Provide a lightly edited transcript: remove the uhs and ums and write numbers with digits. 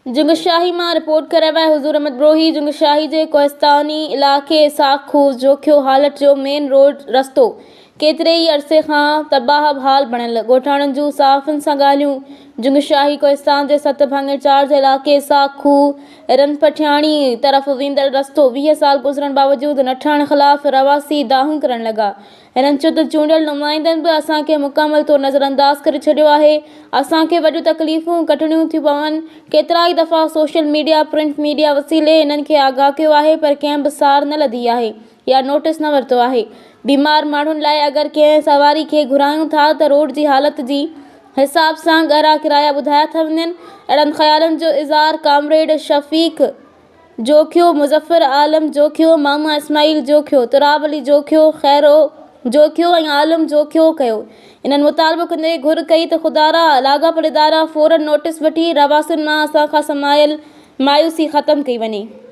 जुंगशाही मां रिपोर्ट करे विया हुज़ूर अहमद ब्रोही। जुंगशाही जे कोहिस्तानी इलाइक़े साख़ू जोखियो हालत जो मेन रोड रस्तो केतिरे ई अरसे खां तबाह हाल बणियल। ॻोठाणनि जूं साफ़िन सां ॻाल्हियूं। जुंगशाही कोहिस्तान जे सत भाङे चार जे इलाइक़े साख़ू रनपठियाणी तरफ़ वेंदड़ रस्तो 20 साल गुज़रण बावजूदि न ठहण ख़िलाफ़ रवासी दाहूं करण लॻा। हिननि चुत चूंडियल नुमाइंदनि बि असांखे मुकमल तौर नज़रअंदाज़ करे छॾियो आहे। असांखे वॾियूं तकलीफ़ूं कटणियूं थियूं पवनि। केतिरा ई दफ़ा सोशल मीडिया प्रिंट मीडिया वसीले हिननि खे आगाह कयो आहे पर कंहिं बि सार न लधी आहे या नोटिस न वरितो आहे। बीमार माण्हुनि लाइ अगरि कंहिं सवारी खे घुरायूं था त रोड जी हालत जी हिसाब सां ॻाढ़ा किराया ॿुधाया था वञनि। अहिड़नि ख़्यालनि जो इज़हार कामरेड शफ़ीक जोखियो, मुज़फ़र आलम जोखियो, मामा इस्माइल जोखियो, तुराब अली जोखियो, खैरो जोखियो ऐं आलम जोखियो कयो। इन्हनि मुतालबो कंदे घुर कई त ख़ुदारा लाॻापियल इदारा फ़ौरन नोटिस वठी रवासियुनि मां असांखां समायल मायूसी ख़तमु कई वञे।